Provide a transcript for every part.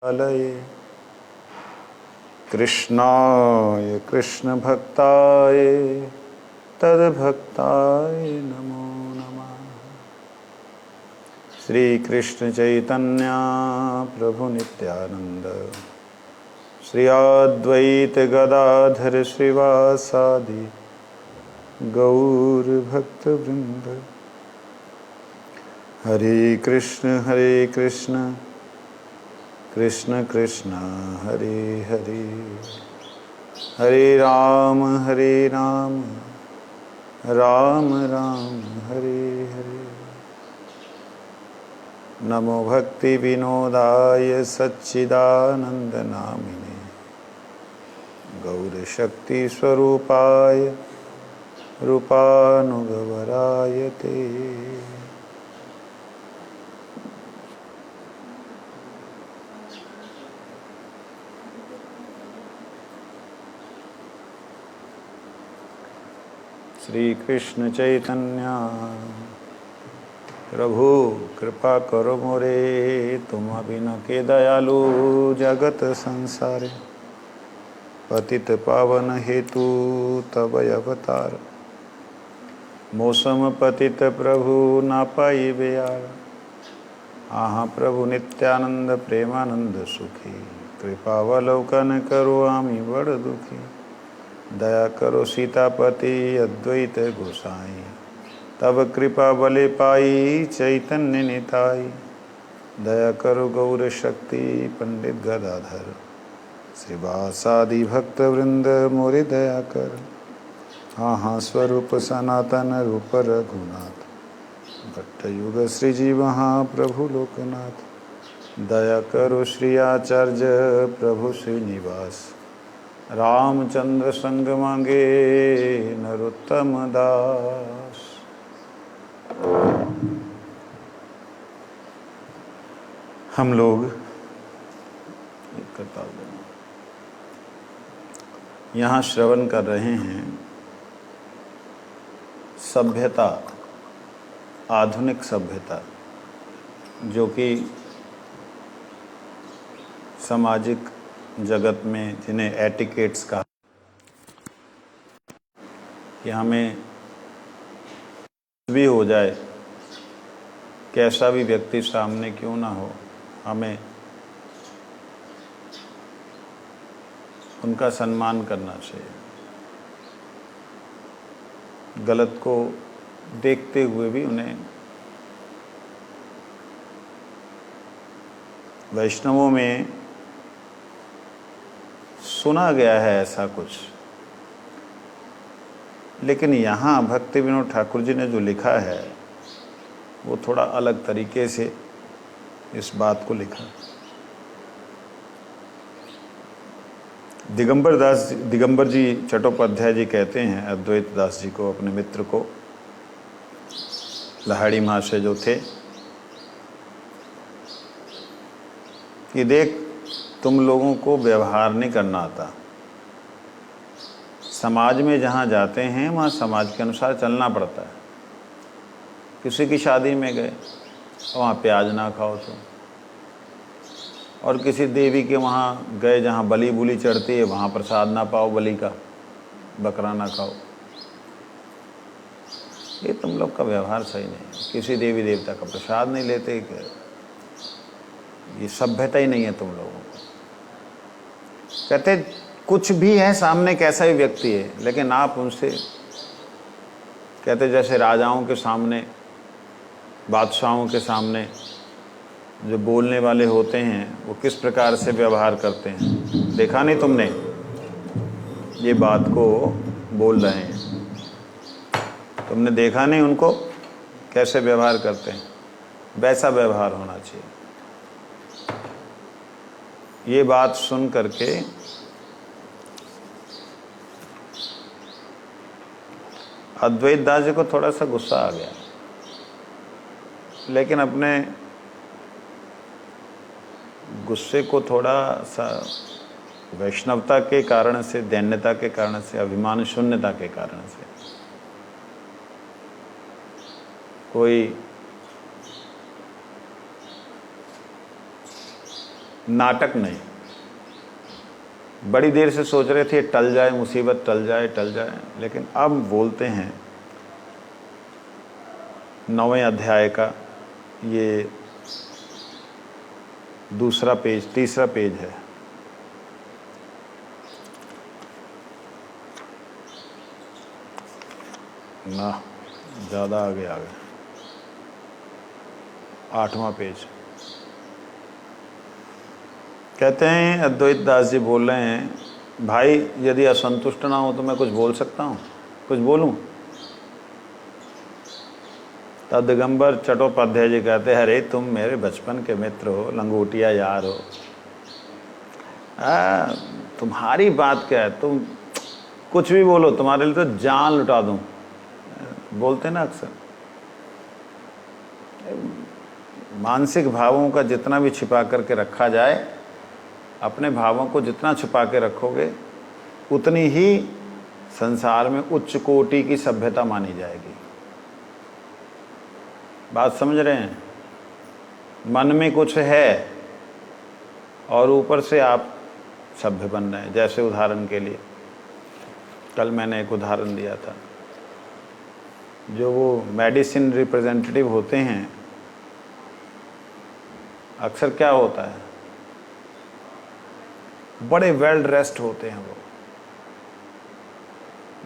अलये कृष्णाय कृष्णभक्ताय तद्भक्ताय नमो नमः। श्री कृष्ण चैतन्य प्रभु नित्यानंद श्री अद्वैत गदाधर श्रीवासादि गौर भक्त वृंद। हरे कृष्ण कृष्ण कृष्ण हरे हरे, हरे राम राम राम हरे हरे। नमो भक्ति विनोदाय सच्चिदानंद नामिने गौर शक्ति स्वरूपाय रूपानुगवराय ते। श्री कृष्ण चैतन्य प्रभु कृपा करो मोरे, तुम बिन के दयालु जगत संसारे। पतित पावन हेतु तब अवतार, मौसम पतित प्रभु ना पाई बेयार। आहा प्रभु नित्यानंद प्रेमानंद सुखी, कृपावलोकन करो आमी बड़ दुखी। दया करो सीतापति अद्वैत गोसाई, तब कृपा बले पाई चैतन्य निताई। दया करो गौर शक्ति पंडित गदाधर, श्रीवासादि भक्त वृंद मोरे दया कर। हाँ हाँ स्वरूप सनातन रूप रघुनाथ, भट्ट युग श्रीजी महाप्रभु लोकनाथ। दया करो श्री आचार्य प्रभु श्रीनिवास, रामचंद्र संग मांगे नरोत्तम दास। हम लोग यहाँ श्रवण कर रहे हैं सभ्यता, आधुनिक सभ्यता, जो कि सामाजिक जगत में जिन्हें एटिकेट्स कहा, कि हमें भी हो जाए, कैसा भी व्यक्ति सामने क्यों ना हो, हमें उनका सम्मान करना चाहिए। गलत को देखते हुए भी उन्हें, वैष्णवों में सुना गया है ऐसा कुछ, लेकिन यहाँ भक्ति विनोद ठाकुर जी ने जो लिखा है वो थोड़ा अलग तरीके से इस बात को लिखा। दिगंबर जी चट्टोपाध्याय जी कहते हैं अद्वैत दास जी को, अपने मित्र को, लाहिड़ी महाशय जो थे, कि देख तुम लोगों को व्यवहार नहीं करना आता, समाज में जहाँ जाते हैं वहाँ समाज के अनुसार चलना पड़ता है। किसी की शादी में गए, वहाँ प्याज ना खाओ तुम, और किसी देवी के वहाँ गए जहाँ बलि बुली चढ़ती है, वहाँ प्रसाद ना पाओ बलि का, बकरा ना खाओ। ये तुम लोग का व्यवहार सही नहीं है। किसी देवी देवता का प्रसाद नहीं लेते, ये सभ्यता ही नहीं है तुम लोगों को। कहते कुछ भी है सामने, कैसा भी व्यक्ति है, लेकिन आप उनसे, कहते जैसे राजाओं के सामने, बादशाहों के सामने जो बोलने वाले होते हैं वो किस प्रकार से व्यवहार करते हैं, देखा नहीं तुमने? ये बात को बोल रहे हैं, तुमने देखा नहीं उनको कैसे व्यवहार करते हैं? वैसा व्यवहार होना चाहिए। ये बात सुन करके अद्वैत दास जी को थोड़ा सा गुस्सा आ गया, लेकिन अपने गुस्से को थोड़ा सा वैष्णवता के कारण से, दैन्यता के कारण से, अभिमान शून्यता के कारण से, कोई नाटक नहीं। बड़ी देर से सोच रहे थे टल जाए मुसीबत, टल जाए, लेकिन अब बोलते हैं 9वें अध्याय का ये तीसरा पेज है। ना ज़्यादा आगे आ गए, 8वां पेज। कहते हैं अद्वैत दास जी बोल रहे हैं, भाई यदि असंतुष्ट ना हो तो मैं कुछ बोल सकता हूँ, कुछ बोलूँ? तब दिगंबर चट्टोपाध्याय जी कहते हैं, अरे तुम मेरे बचपन के मित्र हो, लंगोटिया यार हो, तुम्हारी बात क्या है, तुम कुछ भी बोलो, तुम्हारे लिए तो जान लुटा दूँ। बोलते ना अक्सर, मानसिक भावों का जितना भी छिपा करके रखा जाए, अपने भावों को जितना छुपा के रखोगे उतनी ही संसार में उच्च कोटि की सभ्यता मानी जाएगी। बात समझ रहे हैं? मन में कुछ है और ऊपर से आप सभ्य बन रहे हैं। जैसे उदाहरण के लिए कल मैंने एक उदाहरण दिया था, जो वो मेडिसिन रिप्रेजेंटेटिव होते हैं, अक्सर क्या होता है, बड़े वेल ड्रेस्ड होते हैं, वो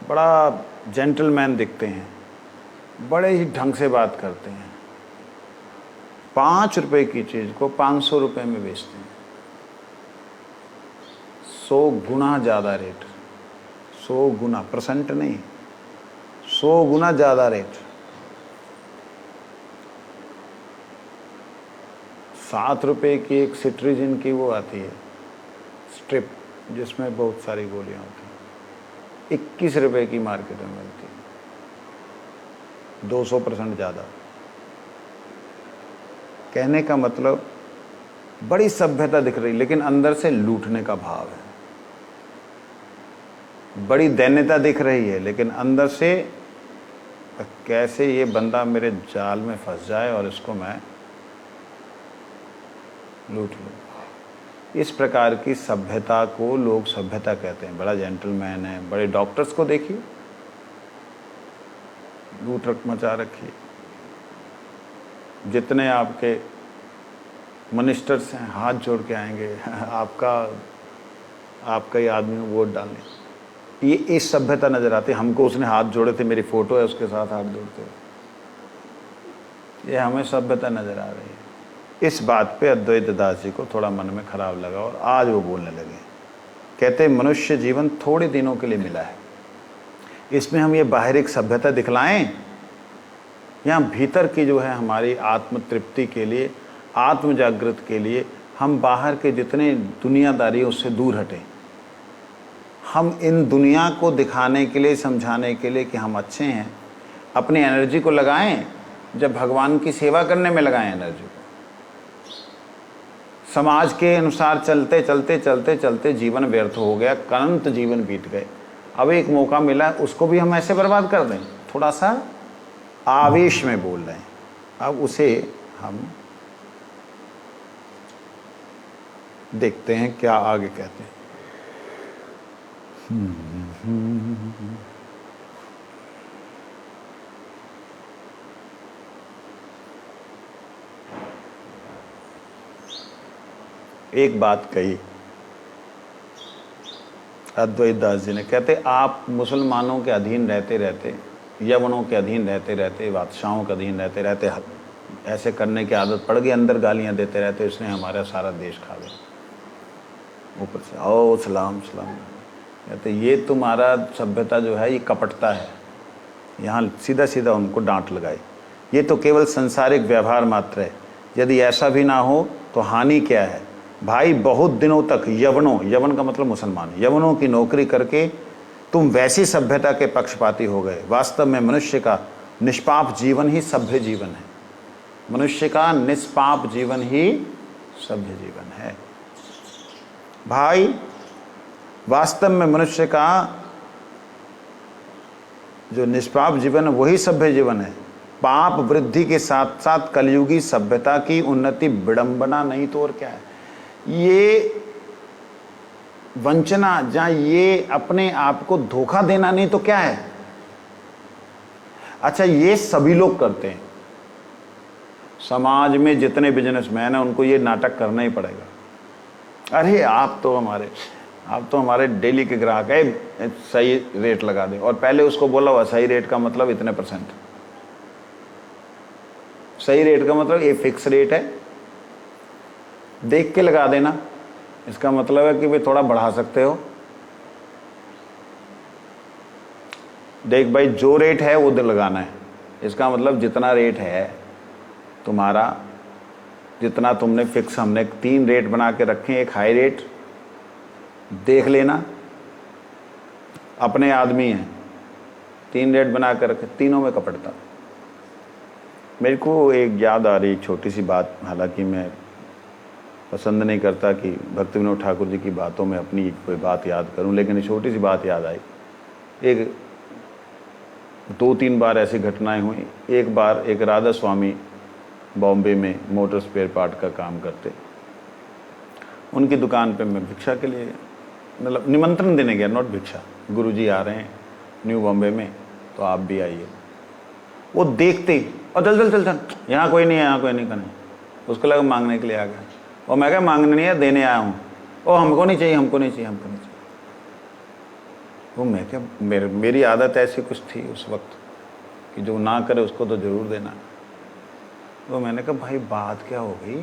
बड़ा जेंटलमैन दिखते हैं, बड़े ही ढंग से बात करते हैं, 5 रुपए की चीज़ को 500 रुपए में बेचते हैं। 100 गुना ज़्यादा रेट, 100 गुना, परसेंट नहीं, 100 गुना ज़्यादा रेट। 7 रुपए की एक सिट्रीजिन की वो आती है स्ट्रिप, जिसमें बहुत सारी गोलियां होती हैं, 21 रुपए की मार्केट में मिलती है, 200% ज़्यादा। कहने का मतलब बड़ी सभ्यता दिख रही, लेकिन अंदर से लूटने का भाव है। बड़ी दैन्यता दिख रही है, लेकिन अंदर से कैसे ये बंदा मेरे जाल में फंस जाए और इसको मैं लूट लूँ। इस प्रकार की सभ्यता को लोग सभ्यता कहते हैं। बड़ा जेंटलमैन है, बड़े डॉक्टर्स को देखिए, लूट मचा रखी है। जितने आपके मिनिस्टर्स हैं हाथ जोड़ के आएंगे आपका ही आदमी वोट डालने। ये इस सभ्यता नजर आती है। हमको उसने हाथ जोड़े थे, मेरी फोटो है उसके साथ हाथ जोड़ते हुए, ये हमें सभ्यता नजर आ रही है। इस बात पे अद्वैत दास जी को थोड़ा मन में खराब लगा और आज वो बोलने लगे। कहते मनुष्य जीवन थोड़े दिनों के लिए मिला है, इसमें हम ये बाहरी सभ्यता दिखलाएं, यहाँ भीतर की जो है हमारी आत्म तृप्ति के लिए, आत्म जागृत के लिए हम बाहर के जितने दुनियादारी उससे दूर हटें। हम इन दुनिया को दिखाने के लिए, समझाने के लिए कि हम अच्छे हैं, अपनी एनर्जी को लगाएं, जब भगवान की सेवा करने में लगाएं एनर्जी को। समाज के अनुसार चलते चलते चलते चलते जीवन व्यर्थ हो गया, अनंत जीवन बीत गए। अब एक मौका मिला, उसको भी हम ऐसे बर्बाद कर दें। थोड़ा सा आवेश में बोल रहे हैं, अब उसे हम देखते हैं क्या आगे कहते हैं। एक बात कही अद्वैत दास जी ने, कहते आप मुसलमानों के अधीन रहते रहते, यवनों के अधीन रहते रहते, बादशाहों के अधीन रहते रहते ऐसे करने की आदत पड़ गई, अंदर गालियां देते रहते, इसने हमारा सारा देश खा गया। ऊपर से ओ सलाम सलाम। कहते ये तुम्हारा सभ्यता जो है ये कपटता है। यहाँ सीधा सीधा उनको डांट लगाई। ये तो केवल संसारिक व्यवहार मात्र है, यदि ऐसा भी ना हो तो हानि क्या है भाई। बहुत दिनों तक यवन का मतलब मुसलमान, यवनों की नौकरी करके तुम वैसी सभ्यता के पक्षपाती हो गए। वास्तव में मनुष्य का निष्पाप जीवन ही सभ्य जीवन है। मनुष्य का निष्पाप जीवन ही सभ्य जीवन है भाई। वास्तव में मनुष्य का जो निष्पाप जीवन है वही सभ्य जीवन है। पाप वृद्धि के साथ साथ कलयुगी सभ्यता की उन्नति विडंबना नहीं तो और क्या है। ये वंचना, जहां ये अपने आप को धोखा देना नहीं तो क्या है? अच्छा, ये सभी लोग करते हैं। समाज में जितने बिजनेसमैन हैं उनको ये नाटक करना ही पड़ेगा। अरे आप तो हमारे डेली के ग्राहक है, सही रेट लगा दे। और पहले उसको बोला हुआ सही रेट का मतलब इतने %। सही रेट का मतलब ये फिक्स रेट है, देख के लगा देना। इसका मतलब है कि वे थोड़ा बढ़ा सकते हो। देख भाई, जो रेट है वो लगाना है। इसका मतलब जितना रेट है तुम्हारा, जितना तुमने फिक्स, हमने 3 रेट बना के रखे, एक हाई रेट, देख लेना। अपने आदमी हैं, 3 रेट बना कर रखे, तीनों में कपटता। मेरे को एक याद आ रही छोटी सी बात, हालांकि मैं पसंद नहीं करता कि भक्ति विनोद ठाकुर जी की बातों में अपनी कोई बात याद करूं, लेकिन छोटी सी बात याद आई। एक 2-3 बार ऐसी घटनाएं हुई। एक बार एक राधा स्वामी बॉम्बे में मोटर स्पेयर पार्ट का काम करते, उनकी दुकान पे मैं भिक्षा के लिए, मतलब निमंत्रण देने गया, नॉट भिक्षा। गुरुजी आ रहे हैं न्यू बॉम्बे में, तो आप भी आइए। वो देखते ही, और चल चल चल, यहाँ कोई नहीं है, यहाँ कोई नहीं करना। उसको लगा मांगने के लिए आ गया, और मैं क्या मांगने नहीं है, देने आया हूँ। ओ हमको नहीं चाहिए, हमको नहीं चाहिए, हमको नहीं चाहिए। वो मैं क्या, मेरी आदत ऐसी कुछ थी उस वक्त कि जो ना करे उसको तो ज़रूर देना। तो मैंने कहा भाई बात क्या हो गई?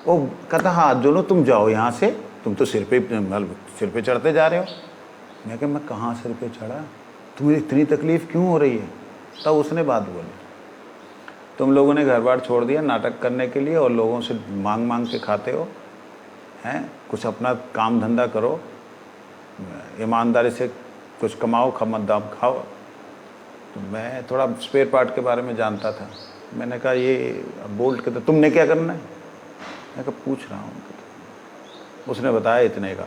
वो कहता हाथ जोड़ो, तुम जाओ यहाँ से, तुम तो सिर पे चढ़ते जा रहे हो। मैं कहा मैं कहाँ सिर पे चढ़ा, तुम्हें इतनी तकलीफ़ क्यों हो रही है? तब उसने बात बोली, तुम लोगों ने घर बार छोड़ दिया नाटक करने के लिए और लोगों से मांग मांग के खाते हो, हैं? कुछ अपना काम धंधा करो, ईमानदारी से कुछ कमाओ, दाम खाओ। तो मैं थोड़ा स्पेयर पार्ट के बारे में जानता था। मैंने कहा ये बोल्ट के, तो तुमने क्या करना है? मैं कहा पूछ रहा हूँ। उसने बताया इतने का,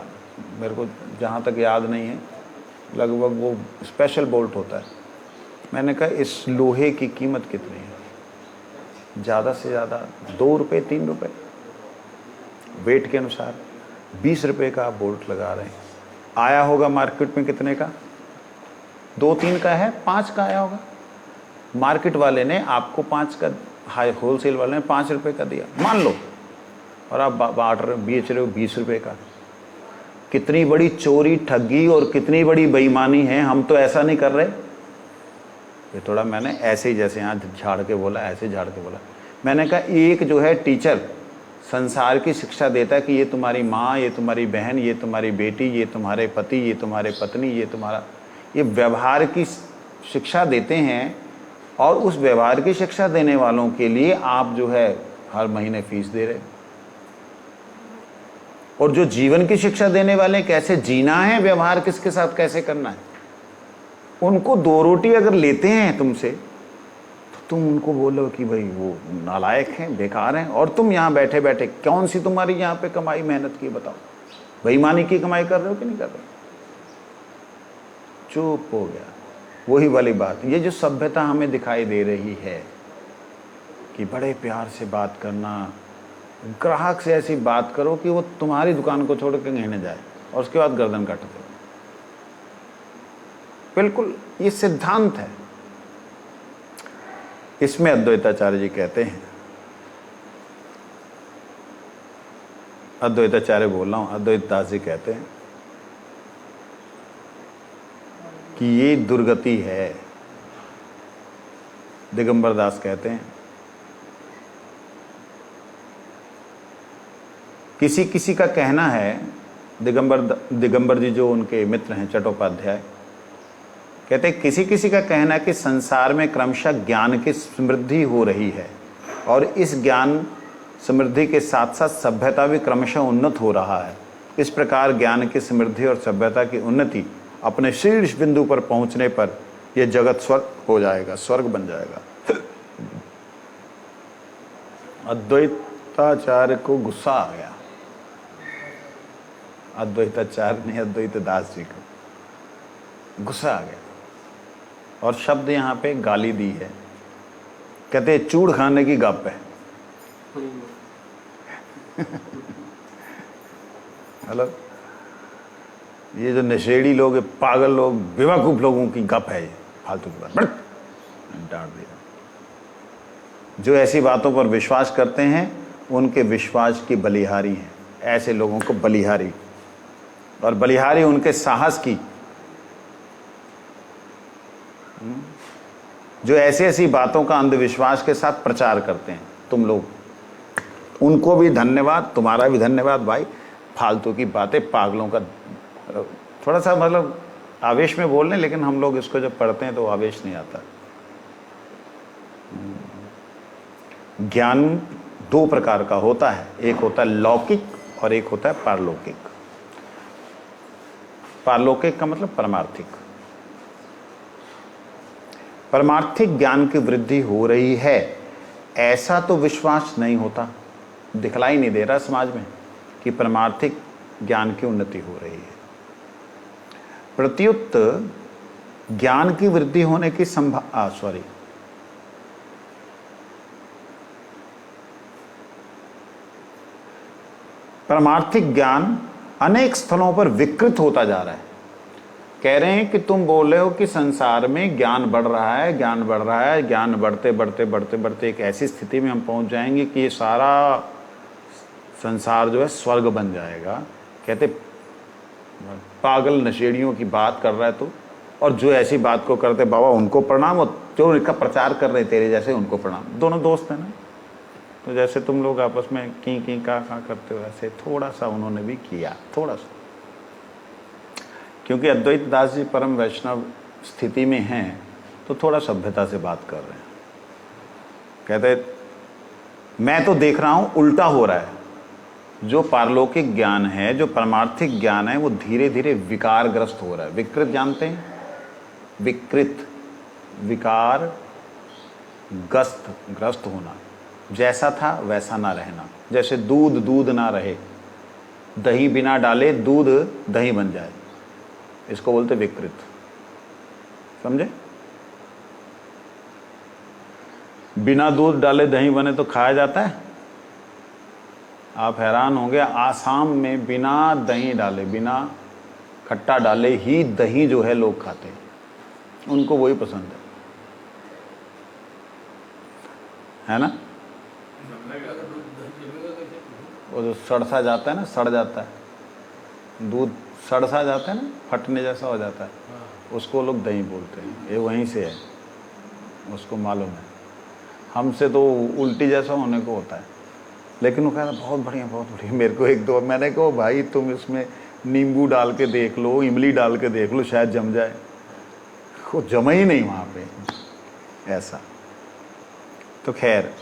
मेरे को जहाँ तक याद नहीं है, लगभग वो स्पेशल बोल्ट होता है। मैंने कहा इस लोहे की कीमत कितनी है? ज़्यादा से ज़्यादा 2 रुपये 3 रुपये, वेट के अनुसार 20 रुपये का आप बोल्ट लगा रहे हैं। आया होगा मार्केट में कितने का? 2-3 का है, 5 का आया होगा। मार्केट वाले ने आपको 5 का, हाई होलसेल वाले ने 5 रुपये का दिया मान लो, और आप बांट रहे हो, बेच रहे हो 20 रुपये का। कितनी बड़ी चोरी, ठगी और कितनी बड़ी बेईमानी है। हम तो ऐसा नहीं कर रहे। ये थोड़ा मैंने ऐसे ही, जैसे यहाँ झाड़ के बोला, ऐसे झाड़ के बोला। मैंने कहा एक जो है टीचर संसार की शिक्षा देता है कि ये तुम्हारी माँ, ये तुम्हारी बहन, ये तुम्हारी बेटी, ये तुम्हारे पति, ये तुम्हारे पत्नी, ये तुम्हारा, ये व्यवहार की शिक्षा देते हैं। और उस व्यवहार की शिक्षा देने वालों के लिए आप जो है हर महीने फीस दे रहे। और जो जीवन की शिक्षा देने वाले, कैसे जीना है, व्यवहार किसके साथ कैसे करना है, उनको 2 रोटी अगर लेते हैं तुमसे, तो तुम उनको बोलो कि भाई वो नालायक हैं, बेकार हैं। और तुम यहाँ बैठे बैठे, कौन सी तुम्हारी यहाँ पे कमाई मेहनत की बताओ? बेईमानी की कमाई कर रहे हो कि नहीं कर रहे? चुप हो गया। वही वाली बात, ये जो सभ्यता हमें दिखाई दे रही है कि बड़े प्यार से बात करना, ग्राहक से ऐसी बात करो कि वो तुम्हारी दुकान को छोड़ के कहीं न जाए, और उसके बाद गर्दन काट दो। बिल्कुल ये सिद्धांत है। इसमें अद्वैताचार्य जी कहते हैं, अद्वैताचार्य बोल रहा हूं, अद्वैत दास जी कहते हैं कि ये दुर्गति है। दिगंबर दास कहते हैं किसी किसी का कहना है, दिगंबर जी जो उनके मित्र हैं चट्टोपाध्याय, कहते हैं किसी किसी का कहना है कि संसार में क्रमशः ज्ञान की समृद्धि हो रही है, और इस ज्ञान समृद्धि के साथ साथ सभ्यता भी क्रमशः उन्नत हो रहा है। इस प्रकार ज्ञान की समृद्धि और सभ्यता की उन्नति अपने शीर्ष बिंदु पर पहुंचने पर यह जगत स्वर्ग हो जाएगा, स्वर्ग बन जाएगा। अद्वैताचार्य को गुस्सा आ गया, अद्वैताचार्य ने अद्वैत दास जी को गुस्सा आ गया, और शब्द यहाँ पे गाली दी है। कहते चूड़ खाने की गप है। मतलब ये जो नशेड़ी लोग, पागल लोग, बेवकूफ लोगों की गप है, ये फालतू की बात, डांट दिया। जो ऐसी बातों पर विश्वास करते हैं उनके विश्वास की बलिहारी हैं, ऐसे लोगों को बलिहारी, और बलिहारी उनके साहस की। जो ऐसी ऐसी बातों का अंधविश्वास के साथ प्रचार करते हैं, तुम लोग, उनको भी धन्यवाद, तुम्हारा भी धन्यवाद भाई। फालतू की बातें, पागलों का, थोड़ा सा मतलब आवेश में बोल रहे, लेकिन हम लोग इसको जब पढ़ते हैं तो आवेश नहीं आता। ज्ञान दो प्रकार का होता है, एक होता है लौकिक और एक होता है पारलौकिक। पारलौकिक का मतलब परमार्थिक। परमार्थिक ज्ञान की वृद्धि हो रही है, ऐसा तो विश्वास नहीं होता, दिखलाई नहीं दे रहा समाज में कि परमार्थिक ज्ञान की उन्नति हो रही है। प्रत्युत ज्ञान की वृद्धि होने की परमार्थिक ज्ञान अनेक स्थलों पर विकृत होता जा रहा है। कह रहे हैं कि तुम बोल रहे हो कि संसार में ज्ञान बढ़ रहा है, ज्ञान बढ़ रहा है, ज्ञान बढ़ते बढ़ते बढ़ते बढ़ते एक ऐसी स्थिति में हम पहुंच जाएंगे कि ये सारा संसार जो है स्वर्ग बन जाएगा। कहते पागल नशेड़ियों की बात कर रहा है तो, और जो ऐसी बात को करते बाबा उनको प्रणाम, और जो इनका प्रचार कर रहे तेरे जैसे उनको प्रणाम। दोनों दोस्त हैं ना, तो जैसे तुम लोग आपस में की का करते हो, ऐसे थोड़ा सा उन्होंने भी किया, थोड़ा सा। क्योंकि अद्वैत दास जी परम वैष्णव स्थिति में हैं तो थोड़ा सभ्यता से बात कर रहे हैं। कहते मैं तो देख रहा हूँ उल्टा हो रहा है, जो पारलौकिक ज्ञान है, जो परमार्थिक ज्ञान है, वो धीरे धीरे विकारग्रस्त हो रहा है। विकृत जानते हैं? विकृत, विकार, ग्रस्त होना, जैसा था वैसा ना रहना। जैसे दूध दूध ना रहे, दही बिना डाले दूध दही बन जाए, इसको बोलते विकृत। समझे? बिना दूध डाले दही बने तो खाया जाता है? आप हैरान होंगे, आसाम में बिना दही डाले, बिना खट्टा डाले ही दही जो है लोग खाते हैं, उनको वही पसंद है ना? वो जो सड़ जाता है ना, सड़ जाता है दूध, सड़ जाता है ना, फटने जैसा हो जाता है, उसको लोग दही बोलते हैं। ये वहीं से है, उसको मालूम है। हमसे तो उल्टी जैसा होने को होता है, लेकिन वो कह रहा बहुत बढ़िया बहुत बढ़िया। मेरे को एक दो, मैंने कहा भाई तुम इसमें नींबू डाल के देख लो, इमली डाल के देख लो, शायद जम जाए। वो जमा ही नहीं वहाँ पे ऐसा। तो खैर,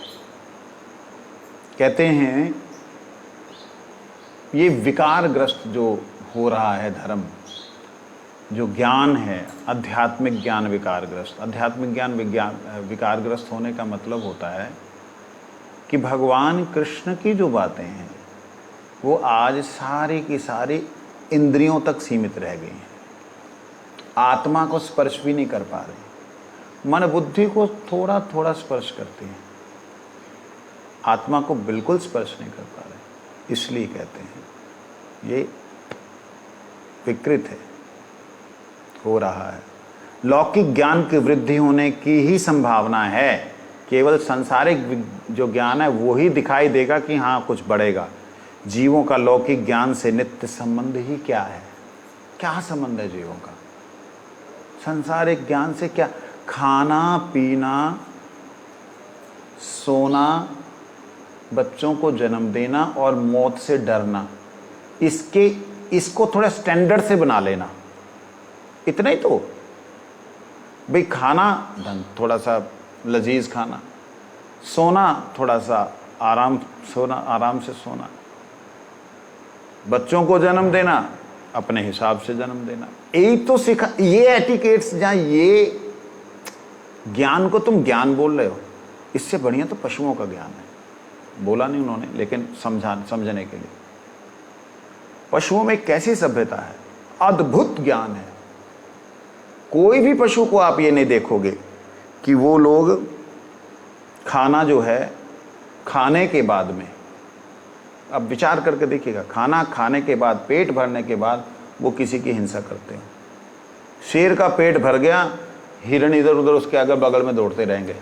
कहते हैं ये विकारग्रस्त जो हो रहा है धर्म, जो ज्ञान है, आध्यात्मिक ज्ञान विकारग्रस्त। आध्यात्मिक ज्ञान विकारग्रस्त होने का मतलब होता है कि भगवान कृष्ण की जो बातें हैं वो आज सारी की सारी इंद्रियों तक सीमित रह गई हैं, आत्मा को स्पर्श भी नहीं कर पा रहे। मन बुद्धि को थोड़ा थोड़ा स्पर्श करते हैं, आत्मा को बिल्कुल स्पर्श नहीं कर पा रहे। इसलिए कहते हैं ये विकृत है, हो रहा है। लौकिक ज्ञान की वृद्धि होने की ही संभावना है, केवल सांसारिक जो ज्ञान है वो ही दिखाई देगा कि हाँ कुछ बढ़ेगा। जीवों का लौकिक ज्ञान से नित्य संबंध ही क्या है? क्या संबंध है जीवों का सांसारिक ज्ञान से? क्या खाना पीना, सोना, बच्चों को जन्म देना और मौत से डरना, इसको थोड़ा स्टैंडर्ड से बना लेना, इतना ही तो भाई। खाना थोड़ा सा लजीज खाना, सोना थोड़ा सा आराम से सोना, बच्चों को जन्म देना अपने हिसाब से जन्म देना, यही तो सिखा। ये एटिकेट्स, जहाँ ये ज्ञान को तुम ज्ञान बोल रहे हो, इससे बढ़िया तो पशुओं का ज्ञान है। बोला नहीं उन्होंने, लेकिन समझने के लिए। पशुओं में कैसी सभ्यता है, अद्भुत ज्ञान है। कोई भी पशु को आप ये नहीं देखोगे कि वो लोग खाना जो है, खाने के बाद में अब विचार करके देखिएगा, खाना खाने के बाद, पेट भरने के बाद वो किसी की हिंसा करते हैं। शेर का पेट भर गया, हिरण इधर उधर उसके अगल बगल में दौड़ते रहेंगे।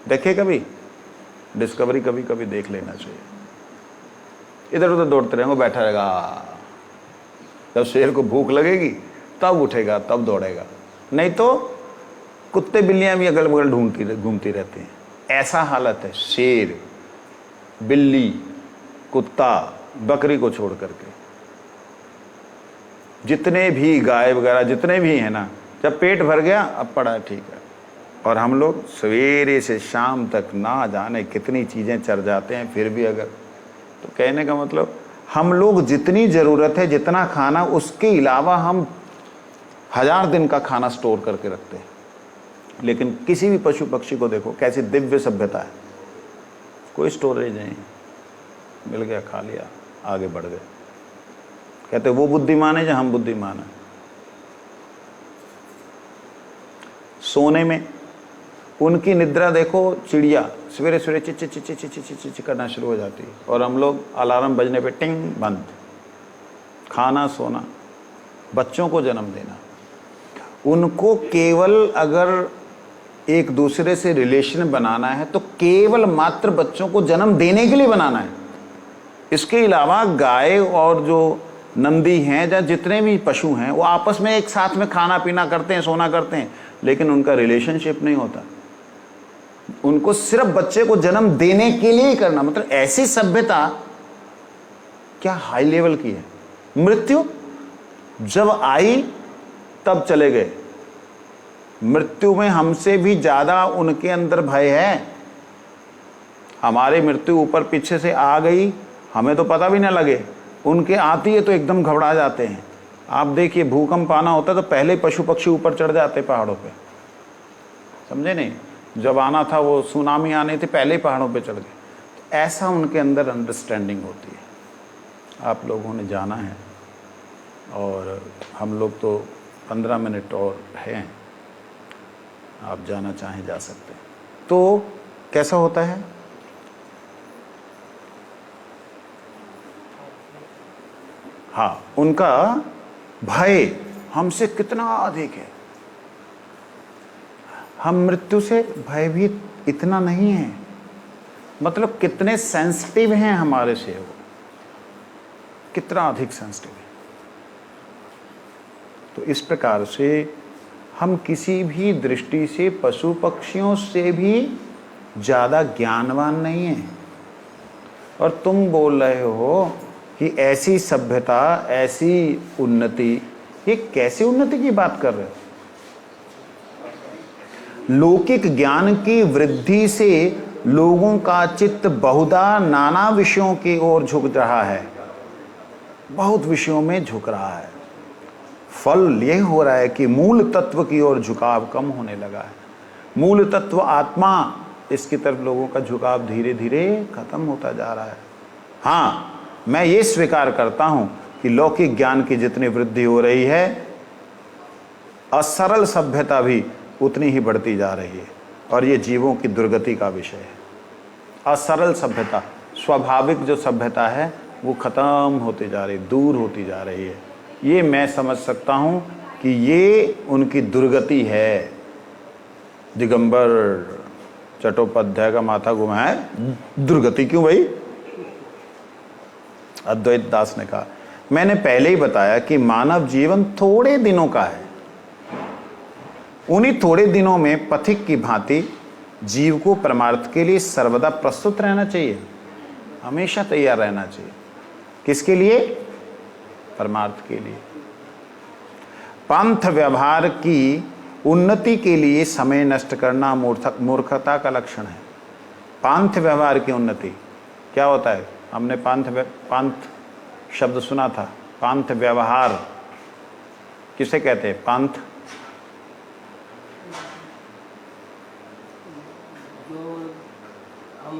देखे कभी डिस्कवरी, कभी कभी देख लेना चाहिए। इधर उधर दौड़ते रहेंगे, बैठा रहेगा। जब शेर को भूख लगेगी तब उठेगा, तब दौड़ेगा, नहीं तो कुत्ते बिल्लियां भी अगल बगल घूमती रहती हैं। ऐसा हालत है शेर, बिल्ली, कुत्ता, बकरी को छोड़ करके। जितने भी गाय वगैरह जितने भी हैं ना, जब पेट भर गया अब पड़ा ठीक है। और हम लोग सवेरे से शाम तक ना जाने कितनी चीज़ें चढ़ जाते हैं, फिर भी अगर, तो कहने का मतलब हम लोग जितनी ज़रूरत है, जितना खाना, उसके अलावा हम 1000 दिन का खाना स्टोर करके रखते हैं। लेकिन किसी भी पशु पक्षी को देखो कैसी दिव्य सभ्यता है, कोई स्टोरेज नहीं, मिल गया खा लिया, आगे बढ़ गए। कहते वो बुद्धिमान है या हम बुद्धिमान है। सोने में उनकी निद्रा देखो, चिड़िया सवेरे सवेरे चिच चिच चिच चिच चिच चिच करना शुरू हो जाती है, और हम लोग अलार्म बजने पे टिंग बंद। खाना, सोना, बच्चों को जन्म देना, उनको केवल अगर एक दूसरे से रिलेशन बनाना है तो केवल मात्र बच्चों को जन्म देने के लिए बनाना है। इसके अलावा गाय और जो नंदी हैं या जितने भी पशु हैं वो आपस में एक साथ में खाना पीना करते हैं, सोना करते हैं, लेकिन उनका रिलेशनशिप नहीं होता। उनको सिर्फ बच्चे को जन्म देने के लिए ही करना। मतलब ऐसी सभ्यता क्या हाई लेवल की है। मृत्यु जब आई तब चले गए। मृत्यु में हमसे भी ज्यादा उनके अंदर भय है। हमारी मृत्यु ऊपर पीछे से आ गई, हमें तो पता भी ना लगे, उनके आती है तो एकदम घबरा जाते हैं। आप देखिए भूकंप आना होता तो पहले पशु पक्षी ऊपर चढ़ जाते पहाड़ों पे, समझे नहीं। जब आना था वो सुनामी आने थी, पहले ही पहाड़ों पे चढ़ गए। तो ऐसा उनके अंदर अंडरस्टैंडिंग होती है। आप लोगों ने जाना है, और हम लोग तो 15 मिनट और हैं, आप जाना चाहें जा सकते हैं। तो कैसा होता है, हाँ, उनका भय हमसे कितना अधिक है। हम मृत्यु से भयभीत इतना नहीं है। मतलब कितने सेंसिटिव हैं हमारे से, वो कितना अधिक सेंसिटिव है। तो इस प्रकार से हम किसी भी दृष्टि से पशु पक्षियों से भी ज़्यादा ज्ञानवान नहीं हैं। और तुम बोल रहे हो कि ऐसी सभ्यता, ऐसी उन्नति, ये कैसी उन्नति की बात कर रहे हो। लौकिक ज्ञान की वृद्धि से लोगों का चित्त बहुधा नाना विषयों की ओर झुक रहा है, बहुत विषयों में झुक रहा है। फल यह हो रहा है कि मूल तत्व की ओर झुकाव कम होने लगा है। मूल तत्व आत्मा, इसकी तरफ लोगों का झुकाव धीरे धीरे खत्म होता जा रहा है। हाँ, मैं ये स्वीकार करता हूं कि लौकिक ज्ञान की जितनी वृद्धि हो रही है, असरल सभ्यता भी उतनी ही बढ़ती जा रही है, और ये जीवों की दुर्गति का विषय है। असरल सभ्यता, स्वाभाविक जो सभ्यता है वो खत्म होती जा रही, दूर होती जा रही है। ये मैं समझ सकता हूं कि ये उनकी दुर्गति है। दिगंबर चट्टोपाध्याय का माथा घुमा है, दुर्गति क्यों भाई? अद्वैत दास ने कहा, मैंने पहले ही बताया कि मानव जीवन थोड़े दिनों का है। उन्हीं थोड़े दिनों में पथिक की भांति जीव को परमार्थ के लिए सर्वदा प्रस्तुत रहना चाहिए, हमेशा तैयार रहना चाहिए। किसके लिए? परमार्थ के लिए। पंथ व्यवहार की उन्नति के लिए समय नष्ट करना मूर्खता का लक्षण है। पंथ व्यवहार की उन्नति क्या होता है? हमने पंथ शब्द सुना था। पंथ व्यवहार किसे कहते हैं? पंथ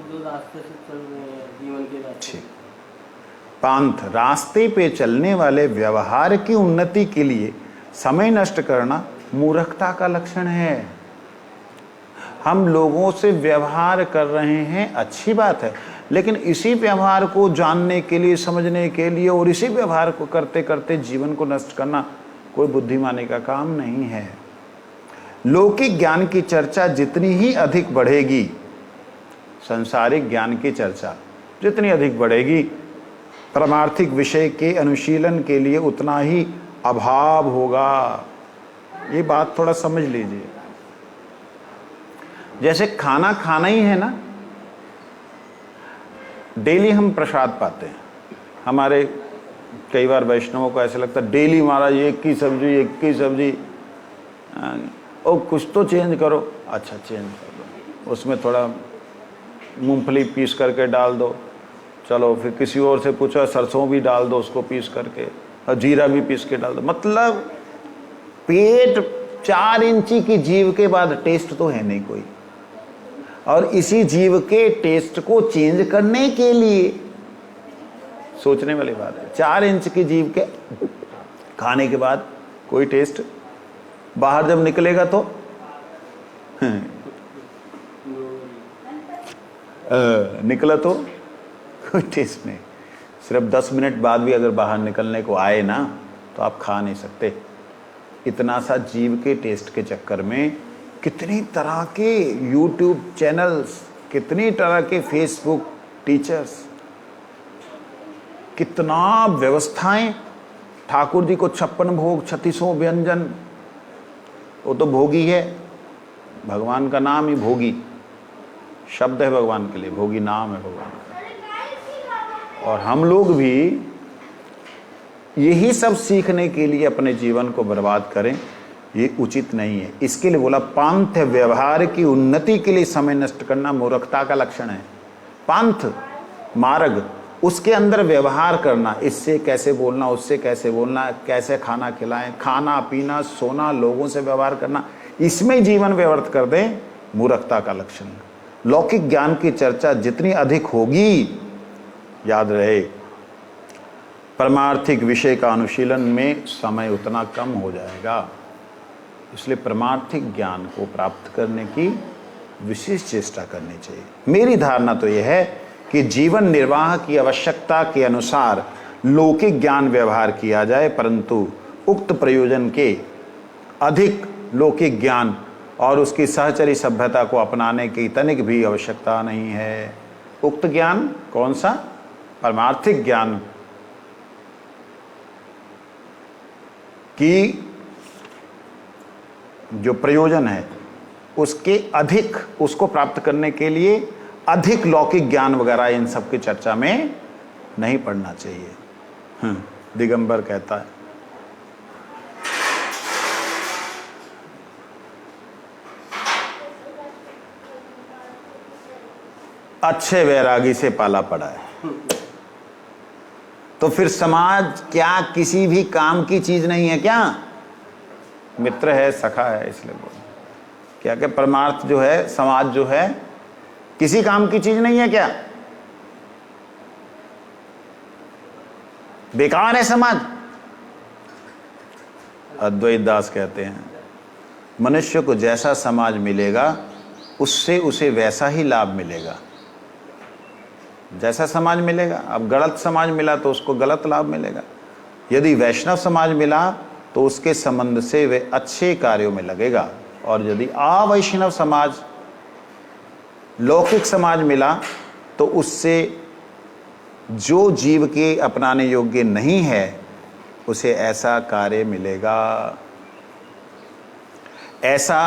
जो रास्ते से चल रहे हैं, जीवन के रास्ते। पंथ, रास्ते पे चलने वाले व्यवहार की उन्नति के लिए समय नष्ट करना मूर्खता का लक्षण है। हम लोगों से व्यवहार कर रहे हैं, अच्छी बात है, लेकिन इसी व्यवहार को जानने के लिए, समझने के लिए और इसी व्यवहार को करते करते जीवन को नष्ट करना कोई बुद्धिमानी का काम नहीं है। लौकिक ज्ञान की चर्चा जितनी ही अधिक बढ़ेगी, सांसारिक ज्ञान की चर्चा जितनी अधिक बढ़ेगी, परमार्थिक विषय के अनुशीलन के लिए उतना ही अभाव होगा। ये बात थोड़ा समझ लीजिए। जैसे खाना खाना ही है ना, डेली हम प्रसाद पाते हैं। हमारे कई बार वैष्णवों को ऐसा लगता है डेली महाराज एक ही सब्जी, और कुछ तो चेंज करो। अच्छा चेंज कर दो, उसमें थोड़ा मूंगफली पीस करके डाल दो, चलो फिर किसी और से पूछा सरसों भी डाल दो उसको पीस करके, और जीरा भी पीस के डाल दो। मतलब पेट 4 इंची की जीव के बाद टेस्ट तो है नहीं कोई, और इसी जीव के टेस्ट को चेंज करने के लिए सोचने वाली बात है। 4 इंच की जीव के खाने के बाद कोई टेस्ट, बाहर जब निकलेगा तो निकला तो कोई टेस्ट नहीं। सिर्फ 10 मिनट बाद भी अगर बाहर निकलने को आए ना तो आप खा नहीं सकते। इतना सा जीव के टेस्ट के चक्कर में कितनी तरह के YouTube चैनल्स, कितनी तरह के Facebook टीचर्स, कितना व्यवस्थाएं। ठाकुर जी को 56 भोग 3600 व्यंजन, वो तो भोगी है, भगवान का नाम ही भोगी शब्द है भगवान के लिए, भोगी नाम है भगवान का। और हम लोग भी यही सब सीखने के लिए अपने जीवन को बर्बाद करें, ये उचित नहीं है। इसके लिए बोला पांथ व्यवहार की उन्नति के लिए समय नष्ट करना मूर्खता का लक्षण है। पांथ मार्ग, उसके अंदर व्यवहार करना, इससे कैसे बोलना, उससे कैसे बोलना, कैसे खाना खिलाएं, खाना पीना सोना, लोगों से व्यवहार करना, इसमें जीवन व्यर्थ कर दें, मूर्खता का लक्षण है। लौकिक ज्ञान की चर्चा जितनी अधिक होगी, याद रहे परमार्थिक विषय का अनुशीलन में समय उतना कम हो जाएगा। इसलिए परमार्थिक ज्ञान को प्राप्त करने की विशेष चेष्टा करनी चाहिए। मेरी धारणा तो यह है कि जीवन निर्वाह की आवश्यकता के अनुसार लौकिक ज्ञान व्यवहार किया जाए, परंतु उक्त प्रयोजन के अधिक लौकिक ज्ञान और उसकी सहचरी सभ्यता को अपनाने की तनिक भी आवश्यकता नहीं है। उक्त ज्ञान कौन सा? परमार्थिक ज्ञान की जो प्रयोजन है उसके अधिक, उसको प्राप्त करने के लिए अधिक लौकिक ज्ञान वगैरह इन सब की चर्चा में नहीं पड़ना चाहिए। दिगंबर कहता है। अच्छे वैरागी से पाला पड़ा है, तो फिर समाज क्या किसी भी काम की चीज नहीं है क्या? मित्र है, सखा है, इसलिए बोल क्या कि परमार्थ जो है, समाज जो है, किसी काम की चीज नहीं है क्या? बेकार है समाज। अद्वैत दास कहते हैं मनुष्य को जैसा समाज मिलेगा उससे उसे वैसा ही लाभ मिलेगा। जैसा समाज मिलेगा, अब गलत समाज मिला तो उसको गलत लाभ मिलेगा। यदि वैष्णव समाज मिला तो उसके संबंध से वे अच्छे कार्यों में लगेगा, और यदि अवैष्णव समाज, लौकिक समाज मिला तो उससे जो जीव के अपनाने योग्य नहीं है उसे ऐसा कार्य मिलेगा, ऐसा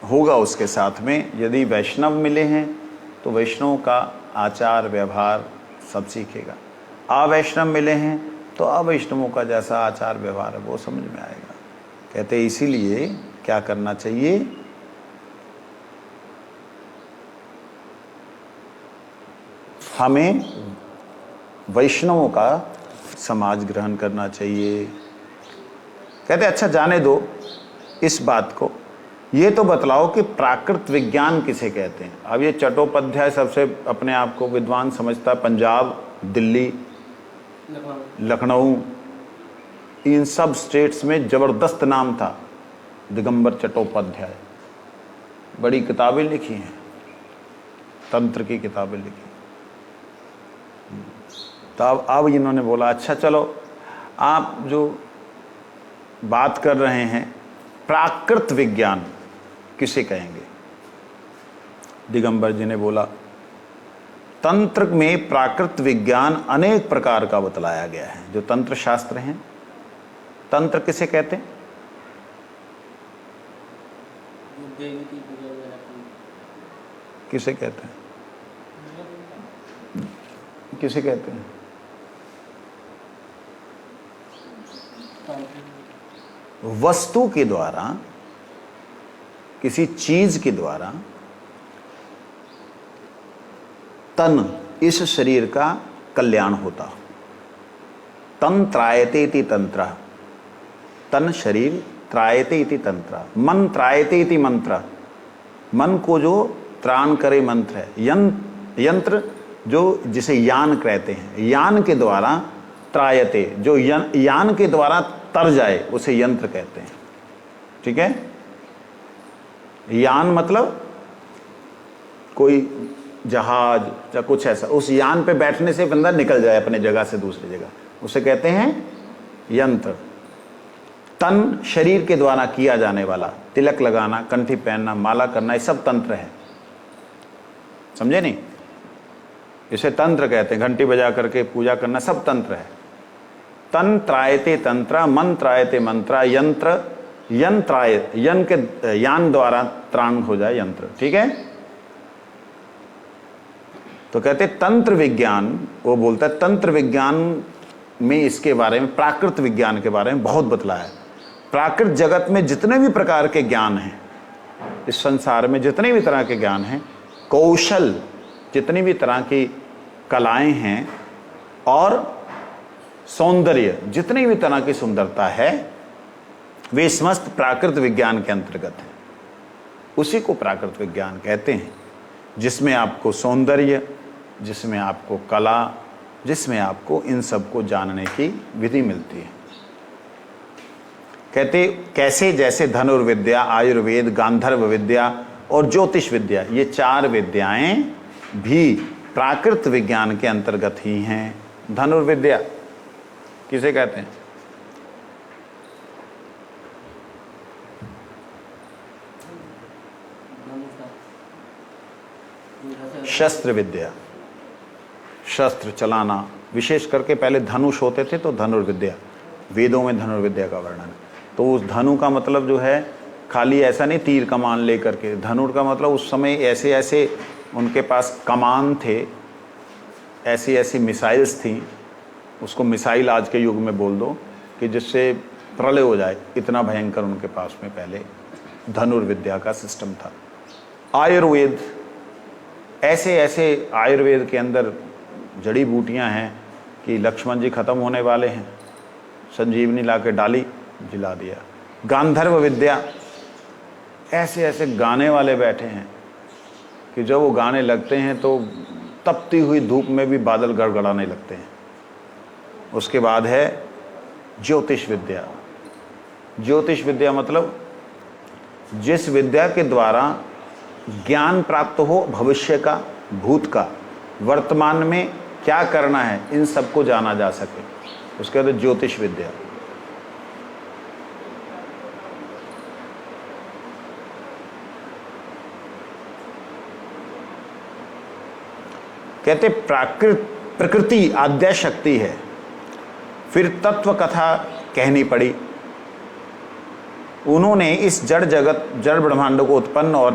होगा उसके साथ में। यदि वैष्णव मिले हैं तो वैष्णव का आचार व्यवहार सब सीखेगा, अवैष्णव मिले हैं तो अवैष्णवों का जैसा आचार व्यवहार है वो समझ में आएगा। कहते हैं इसीलिए क्या करना चाहिए? हमें वैष्णवों का समाज ग्रहण करना चाहिए। कहते अच्छा जाने दो इस बात को, ये तो बतलाओ कि प्राकृत विज्ञान किसे कहते हैं। अब ये चट्टोपाध्याय सबसे अपने आप को विद्वान समझता, पंजाब, दिल्ली, लखनऊ, इन सब स्टेट्स में जबरदस्त नाम था दिगंबर चट्टोपाध्याय। बड़ी किताबें लिखी हैं, तंत्र की किताबें लिखी। तो अब इन्होंने बोला अच्छा चलो आप जो बात कर रहे हैं प्राकृत विज्ञान किसे कहेंगे। दिगंबर जी ने बोला तंत्र में प्राकृत विज्ञान अनेक प्रकार का बतलाया गया है। जो तंत्र शास्त्र हैं, तंत्र किसे कहते हैं? किसे कहते हैं? किसे कहते हैं? वस्तु के द्वारा, किसी चीज के द्वारा तन, इस शरीर का कल्याण होता। तन त्रायते इति तंत्र, तन शरीर, त्रायते इति तंत्र, मन त्रायते इति मंत्र, मन को जो त्राण करे मंत्र है। यंत्र जो जिसे यान कहते हैं, यान के द्वारा त्रायते, जो यान के द्वारा तर जाए उसे यंत्र कहते हैं। ठीक है, यान मतलब कोई जहाज या कुछ ऐसा, उस यान पे बैठने से बंदा निकल जाए अपने जगह से दूसरी जगह, उसे कहते हैं यंत्र। तन शरीर के द्वारा किया जाने वाला, तिलक लगाना, कंठी पहनना, माला करना, ये सब तंत्र है। समझे नहीं? इसे तंत्र कहते हैं। घंटी बजा करके पूजा करना सब तंत्र है। तन त्रायते तंत्र, मन त्रायते मंत्र, यंत्र यंत्राय, यन के यान द्वारा त्राण हो जाए यंत्र। ठीक है, तो कहते तंत्र विज्ञान, वो बोलता है तंत्र विज्ञान में इसके बारे में, प्राकृत विज्ञान के बारे में बहुत बतलाया है। प्राकृत जगत में जितने भी प्रकार के ज्ञान हैं, इस संसार में जितने भी तरह के ज्ञान हैं, कौशल, जितनी भी तरह की कलाएं हैं, और सौंदर्य, जितनी भी तरह की सुंदरता है, वे समस्त प्राकृत विज्ञान के अंतर्गत है। उसी को प्राकृत विज्ञान कहते हैं, जिसमें आपको सौंदर्य, जिसमें आपको कला, जिसमें आपको इन सब को जानने की विधि मिलती है। कहते कैसे, जैसे धनुर्विद्या, आयुर्वेद, गांधर्व विद्या और ज्योतिष विद्या, ये चार विद्याएं भी प्राकृत विज्ञान के अंतर्गत ही हैं। धनुर्विद्या किसे कहते हैं? शस्त्र विद्या, शस्त्र चलाना, विशेष करके पहले धनुष होते थे तो धनुर्विद्या, वेदों में धनुर्विद्या का वर्णन है। तो उस धनु का मतलब जो है खाली ऐसा नहीं तीर कमान लेकर के, धनुर का मतलब उस समय ऐसे ऐसे उनके पास कमान थे, ऐसी ऐसी मिसाइल्स थी, उसको मिसाइल आज के युग में बोल दो कि जिससे प्रलय हो जाए, इतना भयंकर उनके पास में पहले धनुर्विद्या का सिस्टम था। आयुर्वेद, ऐसे ऐसे आयुर्वेद के अंदर जड़ी बूटियां हैं कि लक्ष्मण जी खत्म होने वाले हैं, संजीवनी ला के डाली, जिला दिया। गांधर्व विद्या, ऐसे ऐसे गाने वाले बैठे हैं कि जब वो गाने लगते हैं तो तपती हुई धूप में भी बादल गड़गड़ाने लगते हैं। उसके बाद है ज्योतिष विद्या। ज्योतिष विद्या मतलब जिस विद्या के द्वारा ज्ञान प्राप्त हो भविष्य का, भूत का, वर्तमान में क्या करना है, इन सबको जाना जा सके, उसके बाद ज्योतिष विद्या। कहते प्रकृति आद्य शक्ति है, फिर तत्व कथा कहनी पड़ी। उन्होंने इस जड़ जगत, जड़ ब्रह्मांड को उत्पन्न और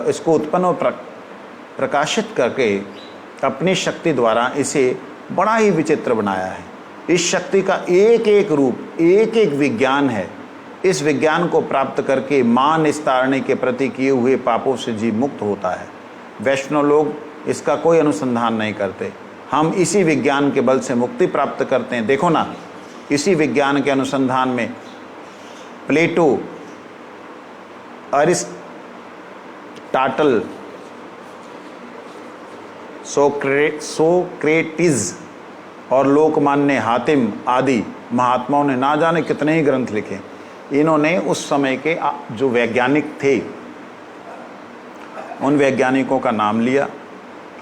इसको उत्पन्न और प्रकाशित करके अपनी शक्ति द्वारा इसे बड़ा ही विचित्र बनाया है। इस शक्ति का एक एक रूप, एक एक विज्ञान है। इस विज्ञान को प्राप्त करके मान निस्तारने के प्रति किए हुए पापों से जीव मुक्त होता है। वैष्णव लोग इसका कोई अनुसंधान नहीं करते। हम इसी विज्ञान के बल से मुक्ति प्राप्त करते हैं। देखो ना, इसी विज्ञान के अनुसंधान में प्लेटो, अरिस्टाटल, सोक्रेटिस और लोकमान्य हातिम आदि महात्माओं ने ना जाने कितने ही ग्रंथ लिखे। इन्होंने उस समय के जो वैज्ञानिक थे, उन वैज्ञानिकों का नाम लिया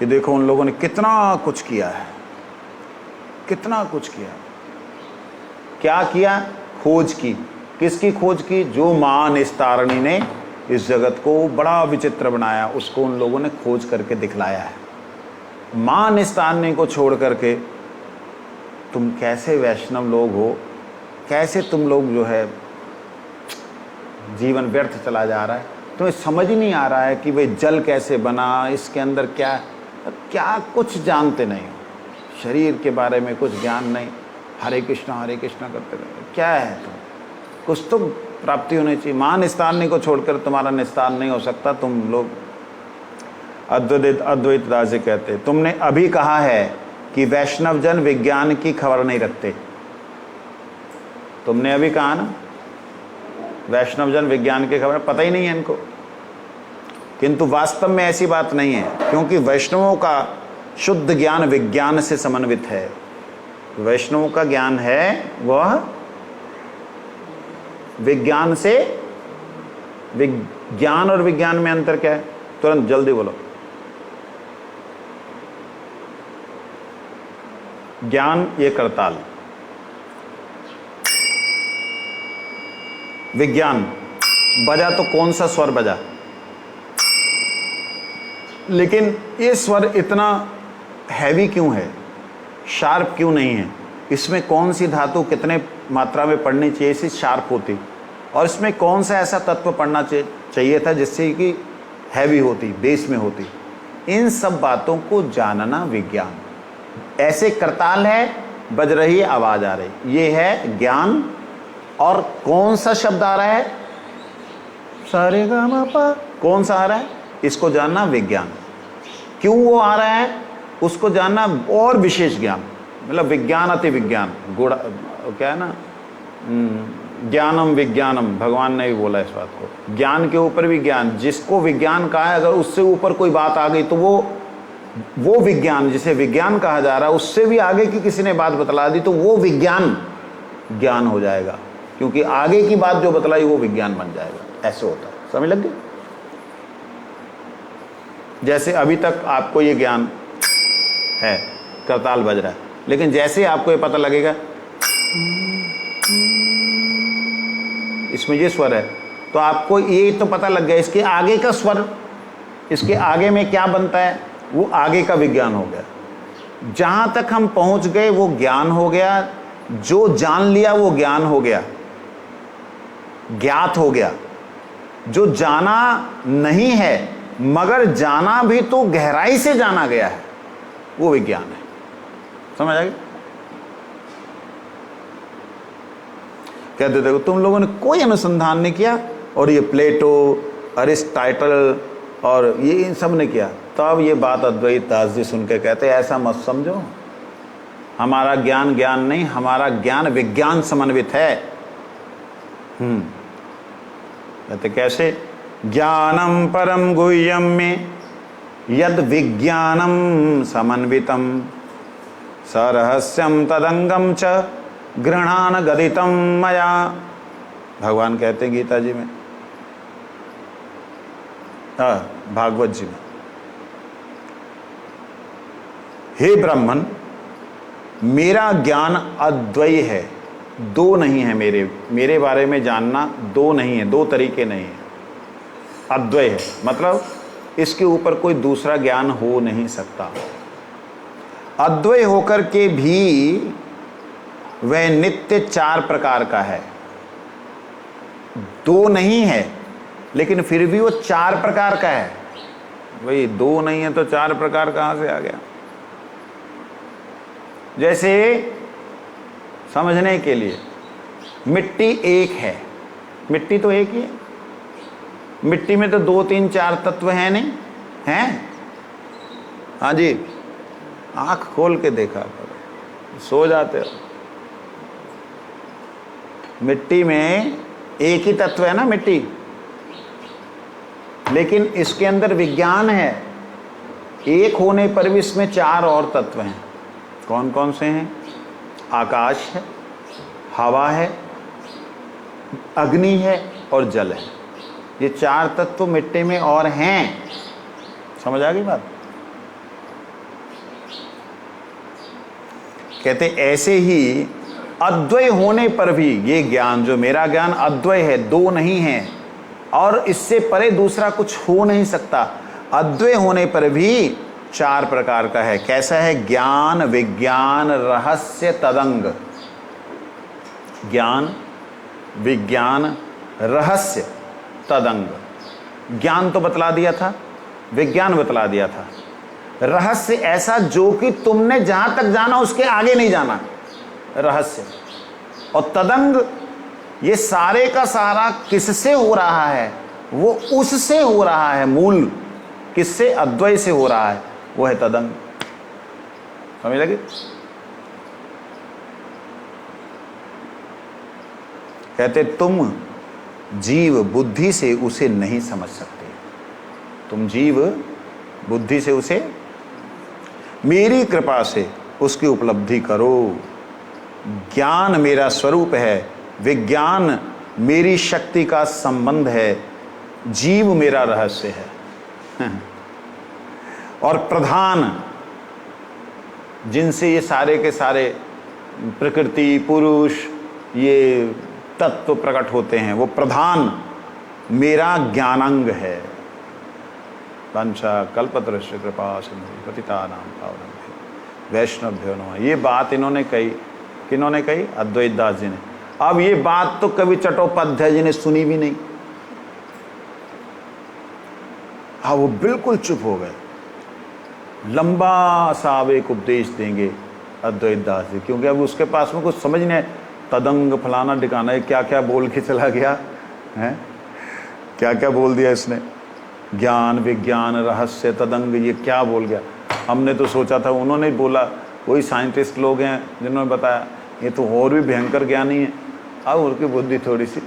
कि देखो उन लोगों ने कितना कुछ किया है, कितना कुछ किया। क्या किया? खोज की। किसकी खोज की? जो मां निस्तारणी ने इस जगत को बड़ा विचित्र बनाया, उसको उन लोगों ने खोज करके दिखलाया है। मां निस्तारणी को छोड़ करके तुम कैसे वैष्णव लोग हो, कैसे तुम लोग जो है जीवन व्यर्थ चला जा रहा है, तुम्हें समझ ही नहीं आ रहा है कि भाई जल कैसे बना, इसके अंदर क्या क्या, कुछ जानते नहीं हो, शरीर के बारे में कुछ ज्ञान नहीं, हरे कृष्णा करते रहते, क्या है तुम, कुछ तो प्राप्ति होनी चाहिए। मां निस्तारणी को छोड़कर तुम्हारा निस्तार नहीं हो सकता। तुम लोग अद्वैत दास जी कहते, तुमने अभी कहा है कि वैष्णव जन विज्ञान की खबर नहीं रखते। तुमने अभी कहा ना, वैष्णव जन विज्ञान की खबर पता ही नहीं है इनको, किंतु वास्तव में ऐसी बात नहीं है, क्योंकि वैष्णवों का शुद्ध ज्ञान विज्ञान से समन्वित है। वैष्णवों का ज्ञान है वह विज्ञान से, विज्ञान और विज्ञान में अंतर क्या है? तुरंत जल्दी बोलो। ज्ञान ये करताल, विज्ञान बजा तो कौन सा स्वर बजा, लेकिन ये स्वर इतना हैवी क्यों है, शार्प क्यों नहीं है? इसमें कौन सी धातु कितने मात्रा में पढ़नी चाहिए इसी शार्प होती, और इसमें कौन सा ऐसा तत्व पढ़ना चाहिए था जिससे कि हैवी होती, बेस में होती। इन सब बातों को जानना विज्ञान। ऐसे करताल है, बज रही आवाज आ रही, ये है ज्ञान। और कौन सा शब्द आ रहा है? सारे गा मा पा, कौन सा आ रहा है? इसको जानना विज्ञान। क्यों वो आ रहा है उसको जानना और विशेष ज्ञान, मतलब विज्ञान अति विज्ञान, गुण क्या है ना, ज्ञानम विज्ञानम, भगवान ने भी बोला इस बात को। ज्ञान के ऊपर भी ज्ञान, जिसको विज्ञान कहा है, अगर उससे ऊपर कोई बात आ गई तो वो विज्ञान, जिसे विज्ञान कहा जा रहा है, उससे भी आगे की किसी ने बात बतला दी तो वो विज्ञान ज्ञान हो जाएगा, क्योंकि आगे की बात जो बतलाई वो विज्ञान बन जाएगा। ऐसे होता है, समझ लग गई? जैसे अभी तक आपको ये ज्ञान है, करताल बज रहा है, लेकिन जैसे ही आपको ये पता लगेगा इसमें ये स्वर है, तो आपको ये तो पता लग गया इसके आगे का स्वर, इसके आगे में क्या बनता है, वो आगे का विज्ञान हो गया। जहां तक हम पहुंच गए वो ज्ञान हो गया, जो जान लिया वो ज्ञान हो गया, ज्ञात हो गया। जो जाना नहीं है मगर जाना भी तो गहराई से जाना गया है, वो विज्ञान है। समझ आ गया? कहते देखो तुम लोगों ने कोई अनुसंधान नहीं किया, और ये प्लेटो, अरिस्टाइटल और ये इन सब ने किया। तब ये बात अद्वैत दास जी सुन के कहते ऐसा मत समझो, हमारा ज्ञान ज्ञान नहीं, हमारा ज्ञान विज्ञान समन्वित है। कहते कैसे? ज्ञानम परम गुह्यम में यद विज्ञानम समन्वितम सरहस्यम तदंगम च गृहान गदितम मया। भगवान कहते हैं गीता जी में, भागवत जी में, हे ब्राह्मण, मेरा ज्ञान अद्वय है, दो नहीं है। मेरे बारे में जानना दो नहीं है, दो तरीके नहीं है, अद्वय है। मतलब इसके ऊपर कोई दूसरा ज्ञान हो नहीं सकता। अद्वय होकर के भी वह नित्य चार प्रकार का है, दो नहीं है, लेकिन फिर भी वो चार प्रकार का है। भाई दो नहीं है तो चार प्रकार कहां से आ गया? जैसे समझने के लिए, मिट्टी एक है, मिट्टी तो एक ही है, मिट्टी में तो दो तीन चार तत्व हैं नहीं हैं? हाँ जी, आंख खोल के देखा करो, सो जाते हो। मिट्टी में एक ही तत्व है ना मिट्टी, लेकिन इसके अंदर विज्ञान है, एक होने पर भी इसमें चार और तत्व हैं। कौन कौन से हैं? आकाश है, हवा है, अग्नि है और जल है। ये चार तत्व मिट्टी में और हैं। समझ आ गई बात? कहते ऐसे ही अद्वय होने पर भी ये ज्ञान, जो मेरा ज्ञान अद्वय है, दो नहीं है और इससे परे दूसरा कुछ हो नहीं सकता, अद्वय होने पर भी चार प्रकार का है। कैसा है? ज्ञान, विज्ञान, रहस्य, तदंग। ज्ञान, विज्ञान, रहस्य, तदंग। ज्ञान तो बतला दिया था, विज्ञान बतला दिया था, रहस्य ऐसा जो कि तुमने जहां तक जाना उसके आगे नहीं जाना, रहस्य। और तदंग, ये सारे का सारा किससे हो रहा है? वो उससे हो रहा है, मूल किससे? अद्वय से हो रहा है, वो है तदंग। समझ लगे? कहते तुम जीव बुद्धि से उसे नहीं समझ सकते, तुम जीव बुद्धि से उसे, मेरी कृपा से उसकी उपलब्धि करो। ज्ञान मेरा स्वरूप है, विज्ञान मेरी शक्ति का संबंध है, जीव मेरा रहस्य है। और प्रधान, जिनसे ये सारे के सारे प्रकृति, पुरुष, ये तत्व प्रकट होते हैं, वो प्रधान मेरा ज्ञानांग है। वंशा कल्पतरुश्च कृपा सिंधु पतितानां पावनेभ्यो वैष्णवभ्यो नमः। ये बात इन्होंने कही, किन्होंने कही? अद्वैत दास जी ने। अब ये बात तो कवि चट्टोपाध्याय जी ने सुनी भी नहीं। हाँ, वो बिल्कुल चुप हो गए। लंबा सा एक उपदेश देंगे अद्वैत दास जी, क्योंकि अब उसके पास में कुछ समझ नहीं है। तदंग फलाना ठिकाना, क्या क्या बोल के चला गया है, क्या क्या बोल दिया इसने। ज्ञान, विज्ञान, रहस्य, तदंग, ये क्या बोल गया। हमने तो सोचा था उन्होंने बोला, कोई साइंटिस्ट लोग हैं जिन्होंने बताया, ये तो और भी भयंकर ज्ञानी है। अब उनकी बुद्धि थोड़ी सी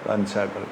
वंशा कर